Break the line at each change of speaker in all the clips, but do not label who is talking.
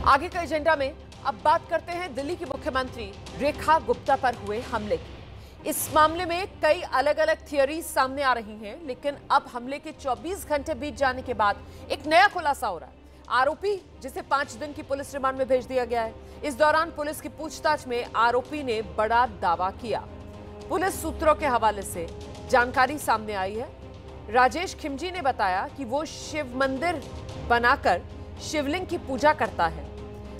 आगे का एजेंडा में अब बात करते हैं दिल्ली की मुख्यमंत्री रेखा गुप्ता पर हुए हमले की। इस मामले में कई अलग अलग थियरीज सामने आ रही हैं, लेकिन अब हमले के 24 घंटे बीत जाने के बाद एक नया खुलासा हो रहा है। आरोपी जिसे 5 दिन की पुलिस रिमांड में भेज दिया गया है। इस दौरान पुलिस की पूछताछ में आरोपी ने बड़ा दावा किया। पुलिस सूत्रों के हवाले से जानकारी सामने आई है। राजेश खिमजी ने बताया कि वो शिव मंदिर बनाकर शिवलिंग की पूजा करता है।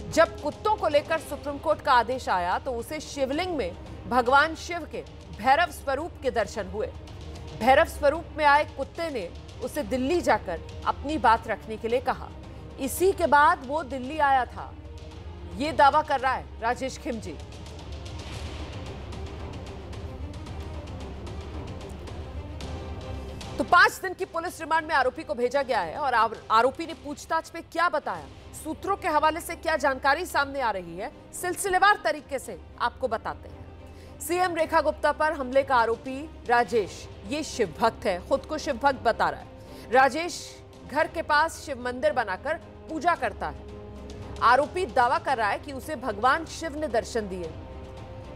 जब कुत्तों को लेकर सुप्रीम कोर्ट का आदेश आया तो उसे शिवलिंग में भगवान शिव के भैरव स्वरूप के दर्शन हुए। भैरव स्वरूप में आए कुत्ते ने उसे दिल्ली जाकर अपनी बात रखने के लिए कहा। इसी के बाद वो दिल्ली आया था, ये दावा कर रहा है राजेश खिमजी। तो 5 दिन की पुलिस रिमांड में आरोपी को भेजा गया है और आरोपी ने पूछताछ में क्या बताया, सूत्रों के हवाले से क्या जानकारी सामने आ रही है, सिलसिलेवार तरीके से आपको बताते हैं। सीएम रेखा गुप्ता पर हमले का आरोपी राजेश ये शिव भक्त है, खुद को शिव भक्त बता रहा है। राजेश घर के पास शिव मंदिर बनाकर पूजा करता है। आरोपी दावा कर रहा है कि उसे भगवान शिव ने दर्शन दिए।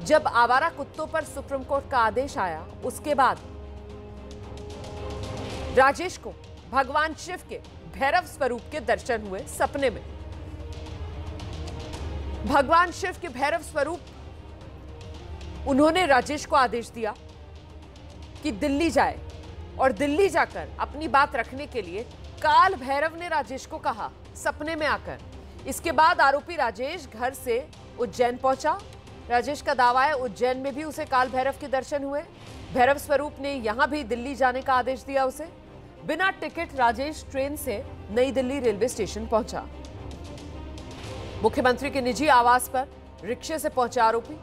जब आवारा कुत्तों पर सुप्रीम कोर्ट का आदेश आया उसके बाद राजेश को भगवान शिव के भैरव स्वरूप के दर्शन हुए सपने में। भगवान शिव के भैरव स्वरूप उन्होंने राजेश को आदेश दिया कि दिल्ली जाए और दिल्ली जाकर अपनी बात रखने के लिए काल भैरव ने राजेश को कहा सपने में आकर। इसके बाद आरोपी राजेश घर से उज्जैन पहुंचा। राजेश का दावा है उज्जैन में भी उसे काल भैरव के दर्शन हुए। भैरव स्वरूप ने यहां भी दिल्ली जाने का आदेश दिया उसे। बिना टिकट राजेश ट्रेन से नई दिल्ली रेलवे स्टेशन पहुंचा। मुख्यमंत्री के निजी आवास पर रिक्शे से पहुंचा आरोपी।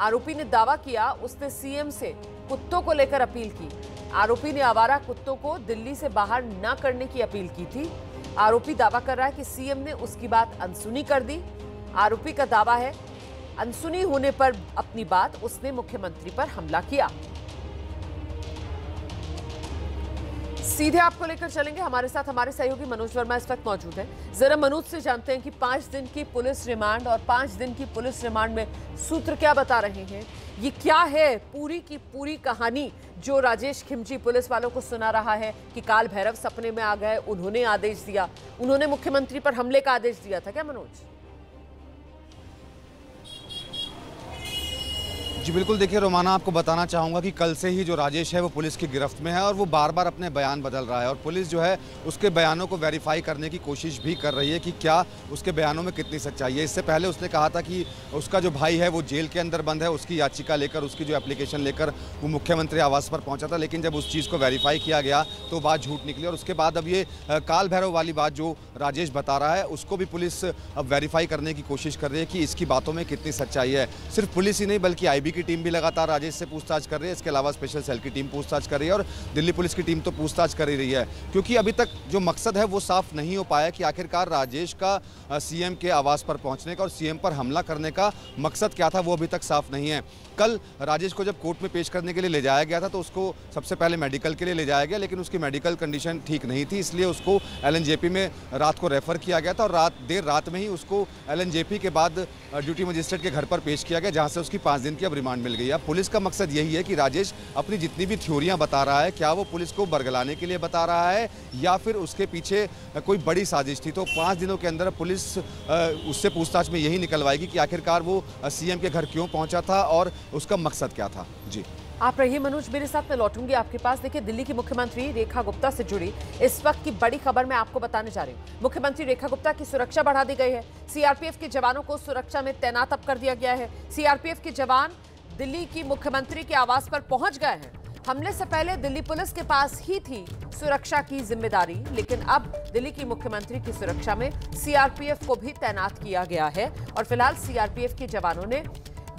आरोपी ने दावा किया उसने सीएम से कुत्तों को लेकर अपील की। आरोपी ने आवारा कुत्तों को दिल्ली से बाहर न करने की अपील की थी। आरोपी दावा कर रहा है कि सीएम ने उसकी बात अनसुनी कर दी। आरोपी का दावा है अनसुनी होने पर अपनी बात उसने मुख्यमंत्री पर हमला किया। सीधे आपको लेकर चलेंगे, हमारे साथ हमारे सहयोगी मनोज वर्मा इस वक्त मौजूद हैं। जरा मनोज से जानते हैं कि 5 दिन की पुलिस रिमांड और 5 दिन की पुलिस रिमांड में सूत्र क्या बता रहे हैं, ये क्या है पूरी की पूरी कहानी जो राजेश खिमजी पुलिस वालों को सुना रहा है कि काल भैरव सपने में आ गए, उन्होंने आदेश दिया, उन्होंने मुख्यमंत्री पर हमले का आदेश दिया था क्या मनोज?
जी बिल्कुल, देखिए रोमाना, आपको बताना चाहूँगा कि कल से ही जो राजेश है वो पुलिस की गिरफ्त में है और वो बार बार अपने बयान बदल रहा है और पुलिस जो है उसके बयानों को वेरीफाई करने की कोशिश भी कर रही है कि क्या उसके बयानों में कितनी सच्चाई है। इससे पहले उसने कहा था कि उसका जो भाई है वो जेल के अंदर बंद है, उसकी याचिका लेकर, उसकी जो एप्लीकेशन लेकर वो मुख्यमंत्री आवास पर पहुँचा था, लेकिन जब उस चीज़ को वेरीफाई किया गया तो बात झूठ निकली। और उसके बाद अब ये काल भैरव वाली बात जो राजेश बता रहा है उसको भी पुलिस अब वेरीफाई करने की कोशिश कर रही है कि इसकी बातों में कितनी सच्चाई है। सिर्फ पुलिस ही नहीं बल्कि IB की टीम भी लगातार राजेश से पूछताछ कर रही है। इसके अलावा स्पेशल सेल की टीम पूछताछ कर रही है और दिल्ली पुलिस की टीम तो पूछताछ कर ही रही है, क्योंकि अभी तक जो मकसद है वो साफ नहीं हो पाया कि आखिरकार राजेश का सीएम के आवास पर पहुंचने का और सीएम पर हमला करने का मकसद क्या था, वो अभी तक साफ नहीं है। कल राजेश को जब कोर्ट में पेश करने के लिए ले जाया गया था तो उसको सबसे पहले मेडिकल के लिए ले जाया गया, लेकिन उसकी मेडिकल कंडीशन ठीक नहीं थी, इसलिए उसको LNJP में रात को रेफर किया गया था और देर रात में ही उसको LNJP के बाद ड्यूटी मजिस्ट्रेट के घर पर पेश किया गया, जहां से उसकी 5 दिन की अब रिमांड मिल गई। अब पुलिस का मकसद यही है कि राजेश अपनी जितनी भी थ्योरियां बता रहा है, क्या वो पुलिस को बरगलाने के लिए बता रहा है या फिर उसके पीछे कोई बड़ी साजिश थी। तो 5 दिनों के अंदर पुलिस उससे पूछताछ में यही निकलवाएगी कि आखिरकार वो सीएम के घर क्यों पहुंचा था और उसका मकसद क्या था। जी
आप रहिए मनोज मेरे साथ, मैं लौटूंगी आपके पास। देखिए, दिल्ली की मुख्यमंत्री रेखा गुप्ता से जुड़ी इस वक्त की बड़ी खबर मैं आपको बताने जा रही हूँ। मुख्यमंत्री रेखा गुप्ता की सुरक्षा बढ़ा दी गई है। CRPF के जवानों को सुरक्षा में तैनात अब कर दिया गया है। CRPF के जवान दिल्ली की मुख्यमंत्री के आवास पर पहुंच गए हैं। हमले से पहले दिल्ली पुलिस के पास ही थी सुरक्षा की जिम्मेदारी, लेकिन अब दिल्ली की मुख्यमंत्री की सुरक्षा में CRPF को भी तैनात किया गया है और फिलहाल CRPF के जवानों ने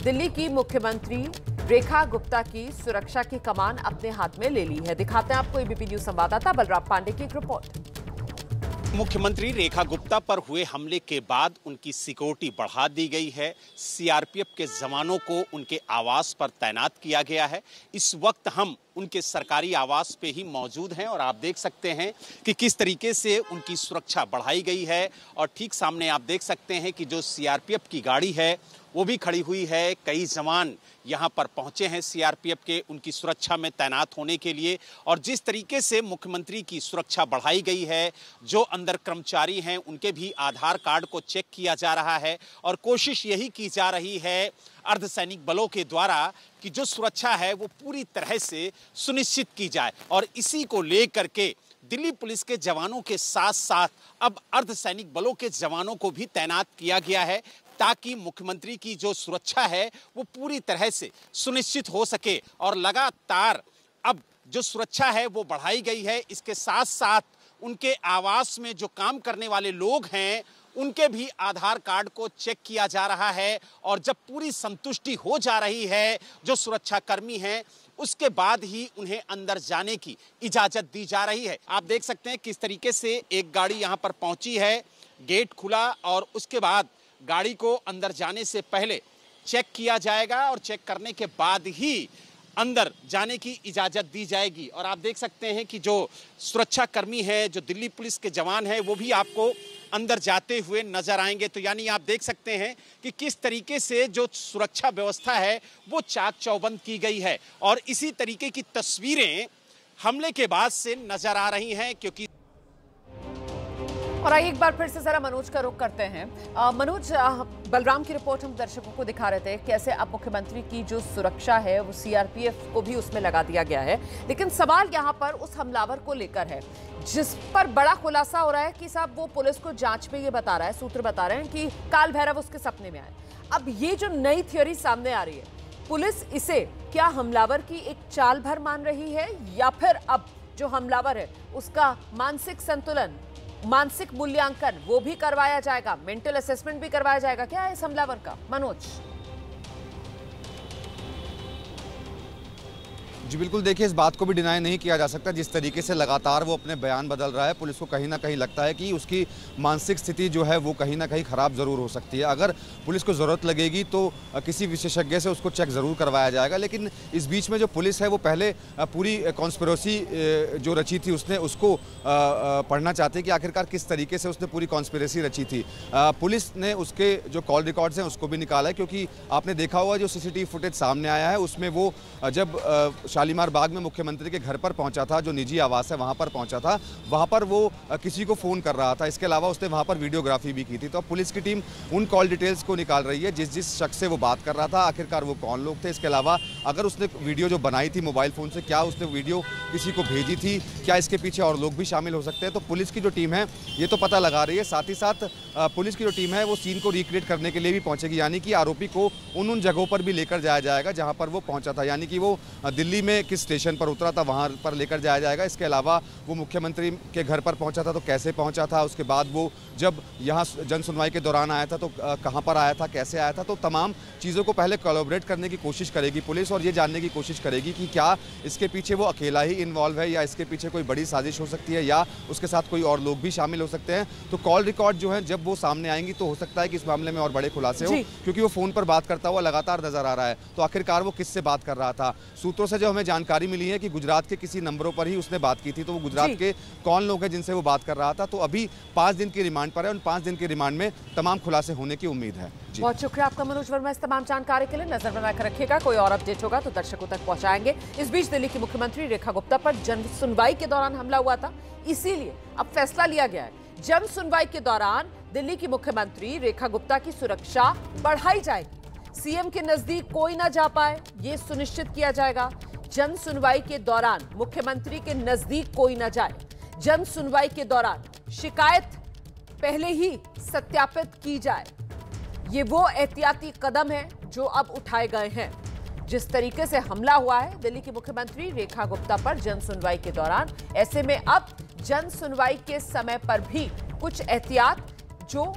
दिल्ली की मुख्यमंत्री रेखा गुप्ता की सुरक्षा की कमान अपने हाथ में ले ली है। दिखाते हैं आपको ABP न्यूज संवाददाता बलराम पांडे की एक रिपोर्ट।
मुख्यमंत्री रेखा गुप्ता पर हुए हमले के बाद उनकी सिक्योरिटी बढ़ा दी गई है। CRPF के जवानों को उनके आवास पर तैनात किया गया है। इस वक्त हम उनके सरकारी आवास पे ही मौजूद हैं और आप देख सकते हैं कि किस तरीके से उनकी सुरक्षा बढ़ाई गई है। और ठीक सामने आप देख सकते हैं कि जो सीआरपीएफ की गाड़ी है वो भी खड़ी हुई है। कई जवान यहाँ पर पहुंचे हैं सीआरपीएफ के उनकी सुरक्षा में तैनात होने के लिए। और जिस तरीके से मुख्यमंत्री की सुरक्षा बढ़ाई गई है, जो अंदर कर्मचारी हैं उनके भी आधार कार्ड को चेक किया जा रहा है और कोशिश यही की जा रही है अर्धसैनिक बलों के द्वारा कि जो सुरक्षा है वो पूरी तरह से सुनिश्चित की जाए। और इसी को लेकर के दिल्ली पुलिस के जवानों के साथ साथ अब अर्धसैनिक बलों के जवानों को भी तैनात किया गया है ताकि मुख्यमंत्री की जो सुरक्षा है वो पूरी तरह से सुनिश्चित हो सके। और लगातार अब जो सुरक्षा है वो बढ़ाई गई है। इसके साथ साथ उनके आवास में जो काम करने वाले लोग हैं उनके भी आधार कार्ड को चेक किया जा रहा है। और जब पूरी संतुष्टि हो जा रही है जो सुरक्षाकर्मी हैं, उसके बाद ही उन्हें अंदर जाने की इजाजत दी जा रही है। आप देख सकते हैं किस तरीके से एक गाड़ी यहां पर पहुंची है, गेट खुला और उसके बाद गाड़ी को अंदर जाने से पहले चेक किया जाएगा और चेक करने के बाद ही अंदर जाने की इजाजत दी जाएगी। और आप देख सकते हैं कि जो सुरक्षाकर्मी है, जो दिल्ली पुलिस के जवान हैं, वो भी आपको अंदर जाते हुए नजर आएंगे। तो यानी आप देख सकते हैं कि किस तरीके से जो सुरक्षा व्यवस्था है वो चाक चौबंद की गई है। और इसी तरीके की तस्वीरें हमले के बाद से नजर आ रही हैं। क्योंकि
और आइए एक बार फिर से जरा मनोज का रुख करते हैं। मनोज, बलराम की रिपोर्ट हम दर्शकों को दिखा रहे थे कैसे अब मुख्यमंत्री की जो सुरक्षा है वो सीआरपीएफ को भी उसमें लगा दिया गया है। लेकिन सवाल यहाँ पर उस हमलावर को लेकर है जिस पर बड़ा खुलासा हो रहा है कि साहब वो पुलिस को जांच में ये बता रहा है, सूत्र बता रहे हैं कि काल भैरव उसके सपने में आए। अब ये जो नई थ्योरी सामने आ रही है, पुलिस इसे क्या हमलावर की एक चाल भर मान रही है या फिर अब जो हमलावर है उसका मानसिक संतुलन, मानसिक मूल्यांकन वो भी करवाया जाएगा, मेंटल असेसमेंट भी करवाया जाएगा क्या इस हमलावर का? मनोज
जी बिल्कुल, देखिए इस बात को भी डिनाई नहीं किया जा सकता जिस तरीके से लगातार वो अपने बयान बदल रहा है। पुलिस को कहीं ना कहीं लगता है कि उसकी मानसिक स्थिति जो है वो कहीं ना कहीं ख़राब ज़रूर हो सकती है। अगर पुलिस को ज़रूरत लगेगी तो किसी विशेषज्ञ से उसको चेक ज़रूर करवाया जाएगा। लेकिन इस बीच में जो पुलिस है वो पहले पूरी कॉन्स्पिरेसी जो रची थी उसने उसको पढ़ना चाहते कि आखिरकार किस तरीके से उसने पूरी कॉन्स्पिरेसी रची थी। पुलिस ने उसके जो कॉल रिकॉर्ड्स हैं उसको भी निकाला है, क्योंकि आपने देखा होगा जो CCTV फुटेज सामने आया है उसमें वो जब शालीमार बाग में मुख्यमंत्री के घर पर पहुंचा था, जो निजी आवास है वहां पर पहुंचा था, वहां पर वो किसी को फ़ोन कर रहा था। इसके अलावा उसने वहां पर वीडियोग्राफी भी की थी। तो अब पुलिस की टीम उन कॉल डिटेल्स को निकाल रही है जिस शख्स से वो बात कर रहा था, आखिरकार वो कौन लोग थे। इसके अलावा अगर उसने वीडियो जो बनाई थी मोबाइल फ़ोन से, क्या उसने वीडियो किसी को भेजी थी, क्या इसके पीछे और लोग भी शामिल हो सकते हैं। तो पुलिस की जो टीम है ये तो पता लगा रही है। साथ ही साथ पुलिस की जो टीम है वो सीन को रिक्रिएट करने के लिए भी पहुंचेगी, यानी कि आरोपी को उन जगहों पर भी लेकर जाया जाएगा जहां पर वो पहुंचा था। यानी कि वो दिल्ली में किस स्टेशन पर उतरा था वहां पर लेकर जाया जाएगा। इसके अलावा वो मुख्यमंत्री के घर पर पहुंचा था तो कैसे पहुंचा था, उसके बाद वो जब यहाँ जन सुनवाई के दौरान आया था तो कहां पर आया था, कैसे आया था। तो तमाम चीज़ों को पहले कोलैबोरेट करने की कोशिश करेगी पुलिस और ये जानने की कोशिश करेगी कि क्या इसके पीछे वो अकेला ही इन्वॉल्व है या इसके पीछे कोई बड़ी साजिश हो सकती है या उसके साथ कोई और लोग भी शामिल हो सकते हैं। तो कॉल रिकॉर्ड जो है जब वो सामने आएंगी तो हो सकता है कि इस मामले में और बड़े खुलासे हो, क्योंकि वो फ़ोन पर बात करता हुआ लगातार नजर आ रहा है। तो आखिरकार वो किससे बात कर रहा था। सूत्रों से जो हमें जानकारी मिली है कि गुजरात के किसी नंबरों पर ही उसने बात की थी। तो वो गुजरात के कौन लोग हैं जिनसे वो बात कर रहा था। तो अभी 5 दिन की रिमांड पर है। उन 5 दिन की रिमांड में तमाम खुलासे होने की उम्मीद है।
बहुत शुक्रिया आपका मनोज वर्मा इस तमाम जानकारी के लिए। नजर बनाकर रखिएगा, कोई और अपडेट होगा तो दर्शकों तक पहुंचाएंगे। इस बीच दिल्ली की मुख्यमंत्री रेखा गुप्ता पर जन सुनवाई के दौरान हमला हुआ था, इसीलिए अब फैसला लिया गया है जन सुनवाई के दौरान दिल्ली की मुख्यमंत्री रेखा गुप्ता की सुरक्षा बढ़ाई जाएगी। सीएम के नजदीक कोई ना जा पाए ये सुनिश्चित किया जाएगा। जन सुनवाई के दौरान मुख्यमंत्री के नजदीक कोई ना जाए। जन सुनवाई के दौरान शिकायत पहले ही सत्यापित की जाए। ये वो एहतियाती कदम है जो अब उठाए गए हैं। जिस तरीके से हमला हुआ है दिल्ली की मुख्यमंत्री रेखा गुप्ता पर जन सुनवाई के दौरान, ऐसे में अब जन सुनवाई के समय पर भी कुछ एहतियात जो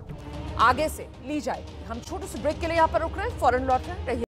आगे से ली जाएगी। हम छोटे से ब्रेक के लिए यहां पर रुक रहे हैं, फौरन लौट रहे हैं।